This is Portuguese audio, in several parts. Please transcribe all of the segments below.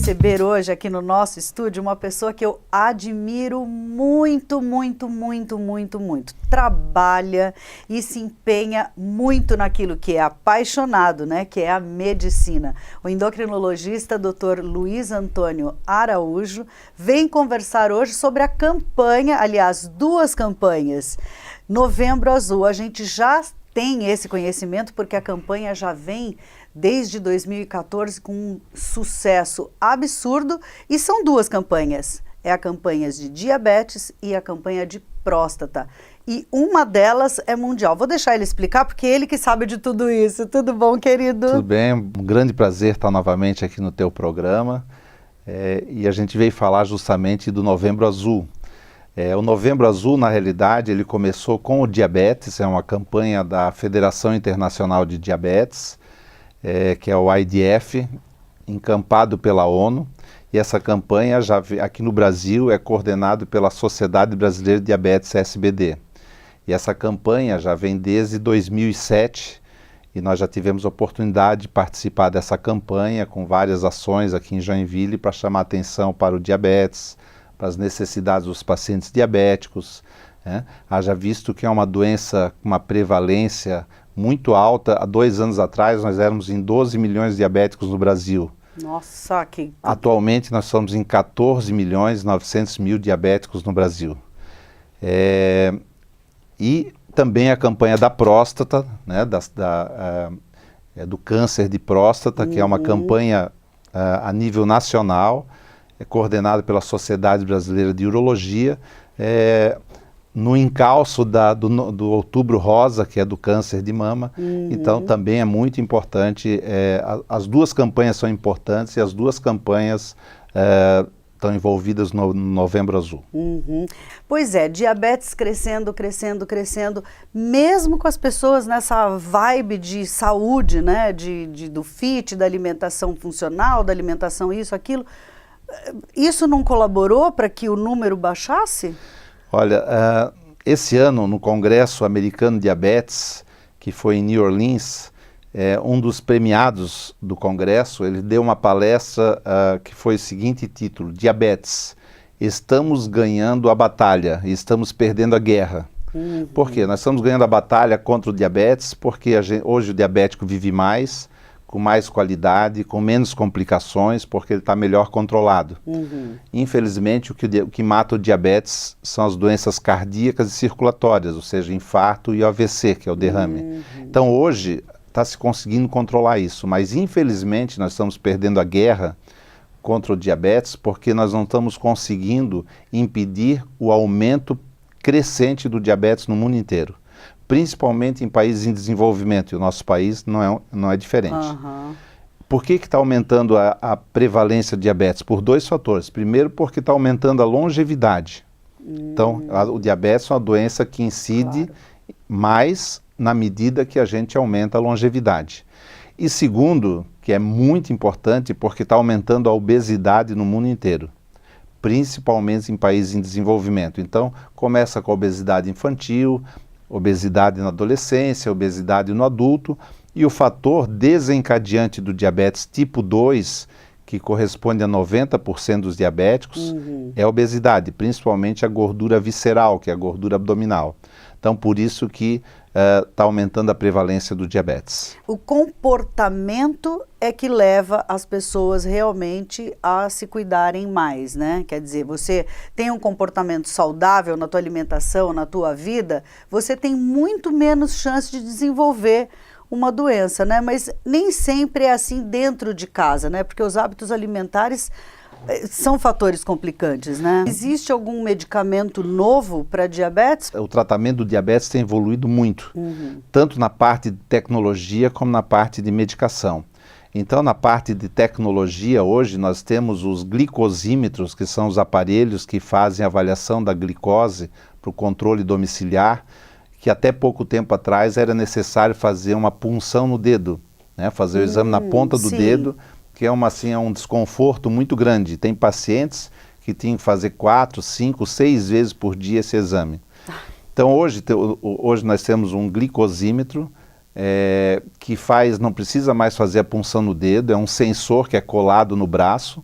receber hoje aqui no nosso estúdio uma pessoa que eu admiro muito, muito, muito, muito, muito. Trabalha e se empenha muito naquilo que é apaixonado, né? Que é a medicina. O endocrinologista Dr. Luiz Antônio Araújo vem conversar hoje sobre a campanha, aliás, duas campanhas. Novembro Azul, a gente já tem esse conhecimento porque a campanha já vem desde 2014 com um sucesso absurdo e são duas campanhas. É a campanha de diabetes e a campanha de próstata. E uma delas é mundial. Vou deixar ele explicar porque ele que sabe de tudo isso. Tudo bom, querido? Tudo bem, um grande prazer estar novamente aqui no teu programa. E a gente veio falar justamente do Novembro Azul. O Novembro Azul, na realidade, ele começou com o diabetes, é uma campanha da Federação Internacional de Diabetes, que é o IDF, encampado pela ONU, e essa campanha já aqui no Brasil é coordenado pela Sociedade Brasileira de Diabetes, SBD. E essa campanha já vem desde 2007, e nós já tivemos a oportunidade de participar dessa campanha com várias ações aqui em Joinville para chamar atenção para o diabetes, para as necessidades dos pacientes diabéticos, né? Haja visto que é uma doença com uma prevalência muito alta. Há 2 anos atrás nós éramos em 12 milhões de diabéticos no Brasil. Nossa, que... Atualmente nós somos em 14 milhões e 900 mil diabéticos no Brasil. E também a campanha da próstata, né, do câncer de próstata, que é uma campanha a nível nacional, coordenada pela Sociedade Brasileira de Urologia, no encalço do Outubro Rosa, que é do câncer de mama. Então também é muito importante, as duas campanhas são importantes e as duas campanhas estão envolvidas no Novembro Azul. Pois é, diabetes crescendo, crescendo, crescendo, mesmo com as pessoas nessa vibe de saúde, né, do fit, da alimentação funcional, da alimentação isso, aquilo. Isso não colaborou para que o número baixasse? Olha, esse ano no Congresso Americano de Diabetes, que foi em New Orleans, um dos premiados do Congresso, ele deu uma palestra que foi o seguinte título: Diabetes, estamos ganhando a batalha e estamos perdendo a guerra. Por quê? Nós estamos ganhando a batalha contra o diabetes porque hoje o diabético vive mais, com mais qualidade, com menos complicações, porque ele está melhor controlado. Infelizmente, o que mata o diabetes são as doenças cardíacas e circulatórias, ou seja, infarto e AVC, que é o derrame. Então, hoje, está se conseguindo controlar isso, mas infelizmente nós estamos perdendo a guerra contra o diabetes porque nós não estamos conseguindo impedir o aumento crescente do diabetes no mundo inteiro, principalmente em países em desenvolvimento, e o nosso país não é diferente. Por que está aumentando a prevalência de diabetes? Por 2 fatores. Primeiro, porque está aumentando a longevidade. Então, o diabetes é uma doença que incide mais na medida que a gente aumenta a longevidade. E segundo, que é muito importante, porque está aumentando a obesidade no mundo inteiro, principalmente em países em desenvolvimento. Então, começa com a obesidade infantil, obesidade na adolescência, obesidade no adulto, e o fator desencadeante do diabetes tipo 2, que corresponde a 90% dos diabéticos, é a obesidade, principalmente a gordura visceral, que é a gordura abdominal. Então, por isso que está aumentando a prevalência do diabetes. O comportamento é que leva as pessoas realmente a se cuidarem mais, né? Quer dizer, você tem um comportamento saudável na tua alimentação, na tua vida, você tem muito menos chance de desenvolver uma doença, né? Mas nem sempre é assim dentro de casa, né? Porque os hábitos alimentares são fatores complicantes, né? Existe algum medicamento novo para diabetes? O tratamento do diabetes tem evoluído muito, tanto na parte de tecnologia como na parte de medicação. Então, na parte de tecnologia, hoje nós temos os glicosímetros, que são os aparelhos que fazem a avaliação da glicose para o controle domiciliar, que até pouco tempo atrás era necessário fazer uma punção no dedo, né? Fazer o exame na ponta do dedo, que é um desconforto muito grande. Tem pacientes que tinham que fazer 4, 5, 6 vezes por dia esse exame. Então hoje nós temos um glicosímetro que não precisa mais fazer a punção no dedo, é um sensor que é colado no braço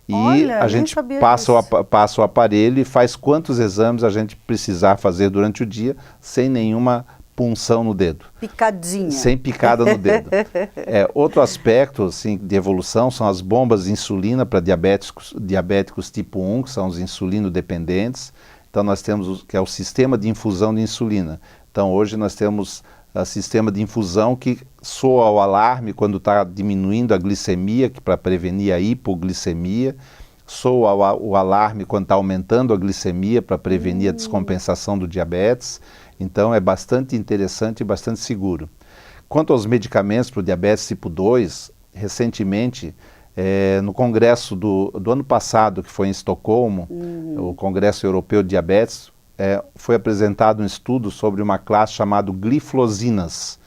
E Olha, a nem gente sabia passa disso. passa o aparelho e faz quantos exames a gente precisar fazer durante o dia, sem nenhuma punção no dedo. Picadinha. Sem picada no dedo. Outro aspecto assim, de evolução são as bombas de insulina para diabéticos tipo 1, que são os insulino dependentes. Então nós temos que é o sistema de infusão de insulina. Então hoje nós temos o sistema de infusão que soa o alarme quando está diminuindo a glicemia, para prevenir a hipoglicemia. Soa o alarme quando está aumentando a glicemia, para prevenir a descompensação do diabetes. Então é bastante interessante e bastante seguro. Quanto aos medicamentos para o diabetes tipo 2, recentemente, no congresso do ano passado, que foi em Estocolmo, o Congresso Europeu de Diabetes, foi apresentado um estudo sobre uma classe chamada gliflosinas.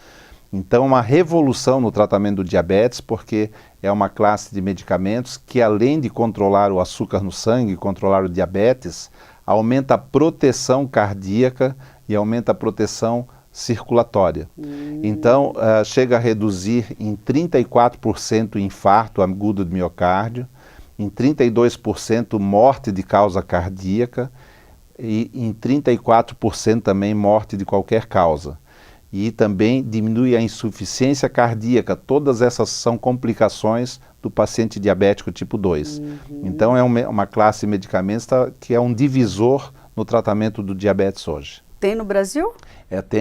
Então, uma revolução no tratamento do diabetes, porque é uma classe de medicamentos que, além de controlar o açúcar no sangue, controlar o diabetes, aumenta a proteção cardíaca e aumenta a proteção circulatória. Então, chega a reduzir em 34% o infarto agudo do miocárdio, em 32% morte de causa cardíaca e em 34% também morte de qualquer causa. E também diminui a insuficiência cardíaca. Todas essas são complicações do paciente diabético tipo 2. Então é uma classe de medicamentos que é um divisor no tratamento do diabetes hoje. Tem no Brasil?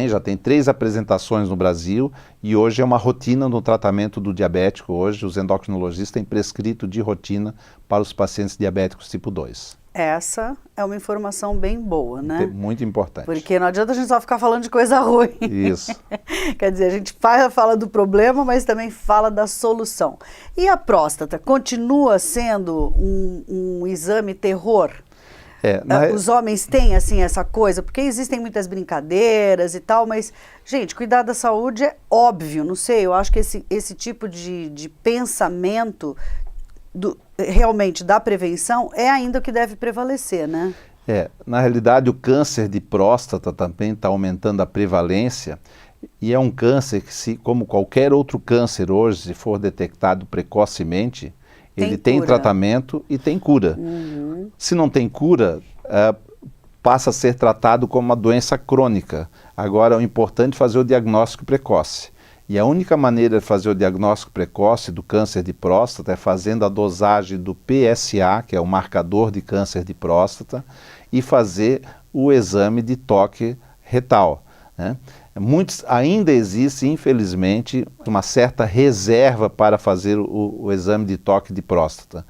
Já tem 3 apresentações no Brasil e hoje é uma rotina no tratamento do diabético. Hoje os endocrinologistas têm prescrito de rotina para os pacientes diabéticos tipo 2. Essa é uma informação bem boa, né? Muito importante. Porque não adianta a gente só ficar falando de coisa ruim. Isso. Quer dizer, a gente fala do problema, mas também fala da solução. E a próstata continua sendo um exame terror? Os homens têm, assim, essa coisa, porque existem muitas brincadeiras e tal, mas, gente, cuidar da saúde é óbvio, não sei, eu acho que esse tipo de pensamento realmente da prevenção é ainda o que deve prevalecer, né? Na realidade, o câncer de próstata também está aumentando a prevalência e é um câncer que, como qualquer outro câncer hoje, se for detectado precocemente, ele tem tratamento e tem cura. Se não tem cura, passa a ser tratado como uma doença crônica. Agora, é importante fazer o diagnóstico precoce. E a única maneira de fazer o diagnóstico precoce do câncer de próstata é fazendo a dosagem do PSA, que é o marcador de câncer de próstata, e fazer o exame de toque retal, né? Ainda existe, infelizmente, uma certa reserva para fazer o exame de toque de próstata.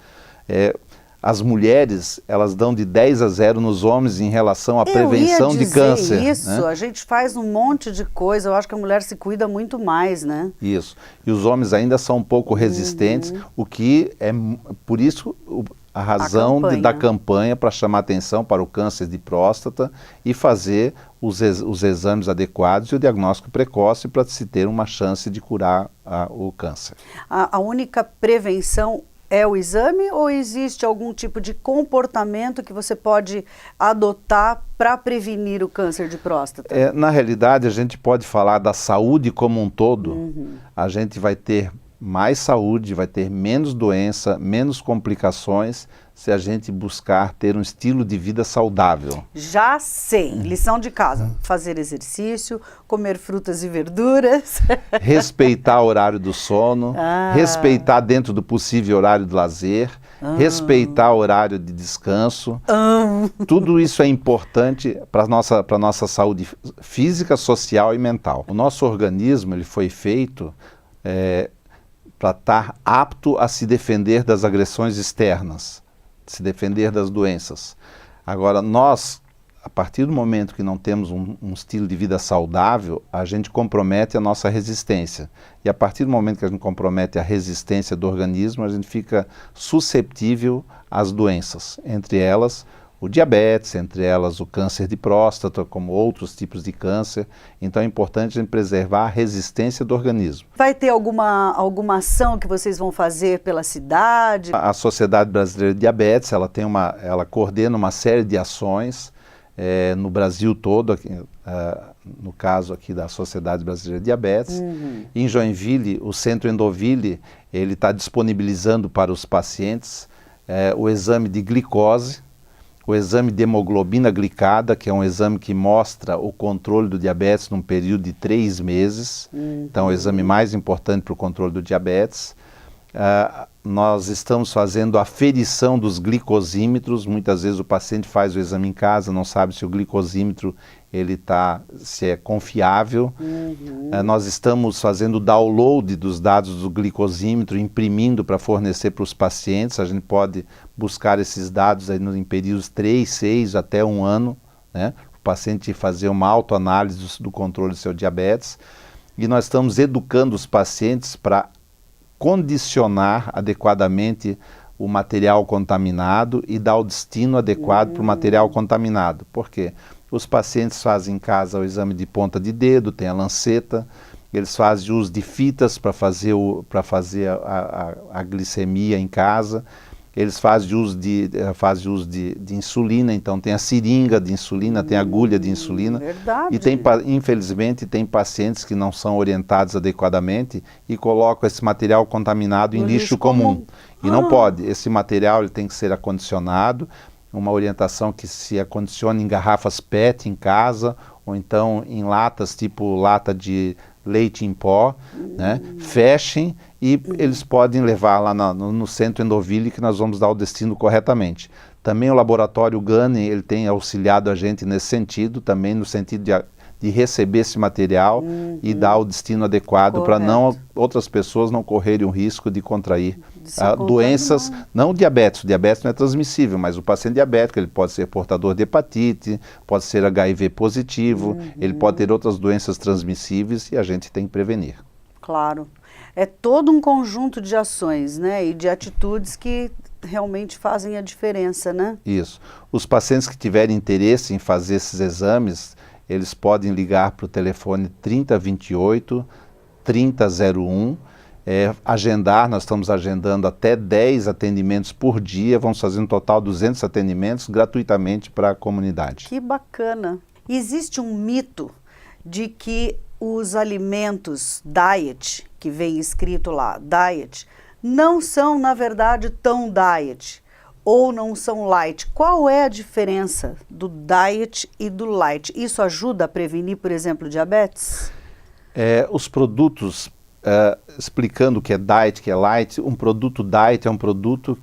As mulheres, elas dão de 10 a 0 nos homens em relação à prevenção de câncer. Isso, né? A gente faz um monte de coisa, eu acho que a mulher se cuida muito mais, né? Isso. E os homens ainda são um pouco resistentes, o que é, por isso, a razão da campanha para chamar atenção para o câncer de próstata e fazer os exames adequados e o diagnóstico precoce para se ter uma chance de curar o câncer. A única prevenção é o exame ou existe algum tipo de comportamento que você pode adotar para prevenir o câncer de próstata? Na realidade, a gente pode falar da saúde como um todo. A gente vai ter mais saúde, vai ter menos doença, menos complicações, se a gente buscar ter um estilo de vida saudável. Já sei, lição de casa, fazer exercício, comer frutas e verduras. Respeitar o horário do sono, respeitar dentro do possível horário de lazer, respeitar o horário de descanso. Tudo isso é importante para a nossa saúde física, social e mental. O nosso organismo ele foi feito para estar apto a se defender das agressões externas, se defender das doenças. Agora, nós, a partir do momento que não temos um estilo de vida saudável, a gente compromete a nossa resistência. E a partir do momento que a gente compromete a resistência do organismo, a gente fica susceptível às doenças, entre elas o diabetes, entre elas o câncer de próstata, como outros tipos de câncer. Então é importante a gente preservar a resistência do organismo. Vai ter alguma ação que vocês vão fazer pela cidade? A Sociedade Brasileira de Diabetes, ela coordena uma série de ações no Brasil todo, no caso aqui da Sociedade Brasileira de Diabetes. Em Joinville, o Centro Endoville, ele está disponibilizando para os pacientes o exame de glicose, o exame de hemoglobina glicada, que é um exame que mostra o controle do diabetes num período de 3 meses. Então, é o exame mais importante para o controle do diabetes. Nós estamos fazendo a aferição dos glicosímetros. Muitas vezes o paciente faz o exame em casa, não sabe se o glicosímetro se é confiável. Nós estamos fazendo o download dos dados do glicosímetro, imprimindo para fornecer para os pacientes. A gente pode buscar esses dados aí em períodos 3, 6 até 1 ano, né? O paciente fazer uma autoanálise do controle do seu diabetes. E nós estamos educando os pacientes para condicionar adequadamente o material contaminado e dar o destino adequado para o material contaminado. Por quê? Os pacientes fazem em casa o exame de ponta de dedo, tem a lanceta, eles fazem uso de fitas para fazer a glicemia em casa, eles fazem uso de insulina, então tem a seringa de insulina, tem a agulha de insulina. Verdade. E infelizmente tem pacientes que não são orientados adequadamente e colocam esse material contaminado em lixo comum. E não pode, esse material ele tem que ser acondicionado, uma orientação que se acondicione em garrafas PET em casa, ou então em latas, tipo lata de leite em pó, né? Fechem e eles podem levar lá no centro Endoville, que nós vamos dar o destino corretamente. Também o laboratório Gani, ele tem auxiliado a gente nesse sentido, também no sentido de receber esse material e dar o destino adequado para outras pessoas não correrem o risco de contrair doenças, não diabetes. O diabetes não é transmissível, mas o paciente diabético, ele pode ser portador de hepatite, pode ser HIV positivo, ele pode ter outras doenças transmissíveis e a gente tem que prevenir. Claro. É todo um conjunto de ações, né, e de atitudes que realmente fazem a diferença, né? Isso. Os pacientes que tiverem interesse em fazer esses exames, eles podem ligar para o telefone 3028 3001, agendar, nós estamos agendando até 10 atendimentos por dia, vamos fazer um total de 200 atendimentos gratuitamente para a comunidade. Que bacana! Existe um mito de que os alimentos diet, que vem escrito lá, diet, não são na verdade tão diet, ou não são light. Qual é a diferença do diet e do light? Isso ajuda a prevenir, por exemplo, diabetes? Os produtos, explicando o que é diet, o que é light, um produto diet é um produto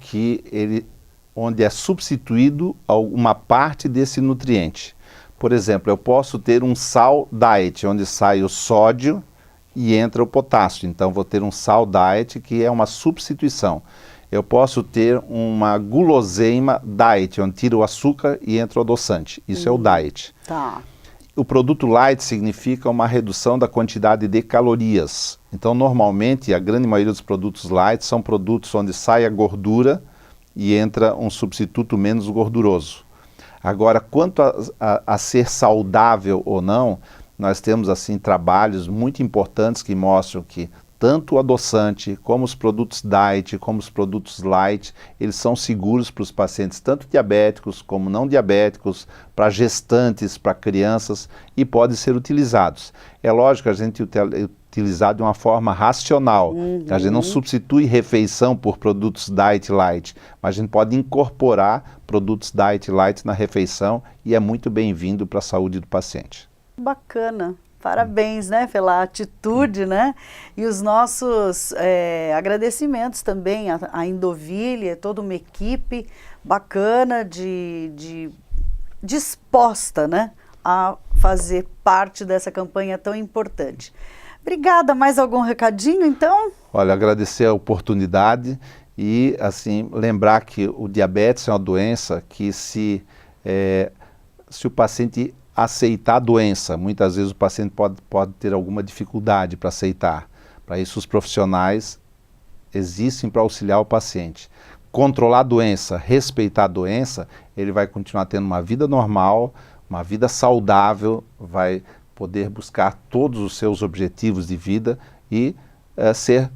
onde é substituído uma parte desse nutriente. Por exemplo, eu posso ter um sal diet, onde sai o sódio e entra o potássio. Então, vou ter um sal diet, que é uma substituição. Eu posso ter uma guloseima diet, onde tira o açúcar e entra o adoçante. Isso é o diet. Tá. O produto light significa uma redução da quantidade de calorias. Então, normalmente, a grande maioria dos produtos light são produtos onde sai a gordura e entra um substituto menos gorduroso. Agora, quanto a ser saudável ou não, nós temos assim trabalhos muito importantes que mostram que tanto o adoçante, como os produtos diet, como os produtos light, eles são seguros para os pacientes, tanto diabéticos como não diabéticos, para gestantes, para crianças, e podem ser utilizados. É lógico que a gente utilizar de uma forma racional. A gente não substitui refeição por produtos diet light, mas a gente pode incorporar produtos diet light na refeição e é muito bem-vindo para a saúde do paciente. Bacana. Parabéns, né, pela atitude, né? E os nossos agradecimentos também à Endoville, toda uma equipe bacana, disposta, né, a fazer parte dessa campanha tão importante. Obrigada. Mais algum recadinho, então? Olha, agradecer a oportunidade e, assim, lembrar que o diabetes é uma doença que se o paciente aceitar a doença, muitas vezes o paciente pode ter alguma dificuldade para aceitar. Para isso, os profissionais existem para auxiliar o paciente. Controlar a doença, respeitar a doença, ele vai continuar tendo uma vida normal, uma vida saudável, vai poder buscar todos os seus objetivos de vida e ser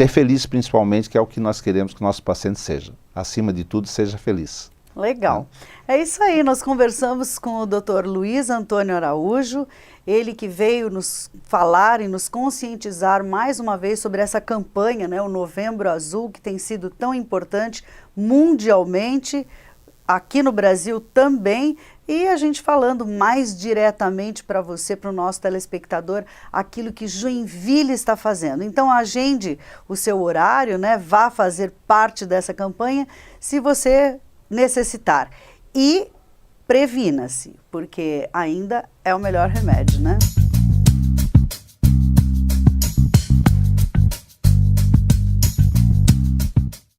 feliz principalmente, que é o que nós queremos que o nosso paciente seja. Acima de tudo, seja feliz. Legal. É isso aí, nós conversamos com o Dr. Luiz Antônio Araújo, ele que veio nos falar e nos conscientizar mais uma vez sobre essa campanha, né, o Novembro Azul, que tem sido tão importante mundialmente, aqui no Brasil também, e a gente falando mais diretamente para você, para o nosso telespectador, aquilo que Joinville está fazendo. Então agende o seu horário, né, vá fazer parte dessa campanha, se você necessitar. E previna-se, porque ainda é o melhor remédio, né?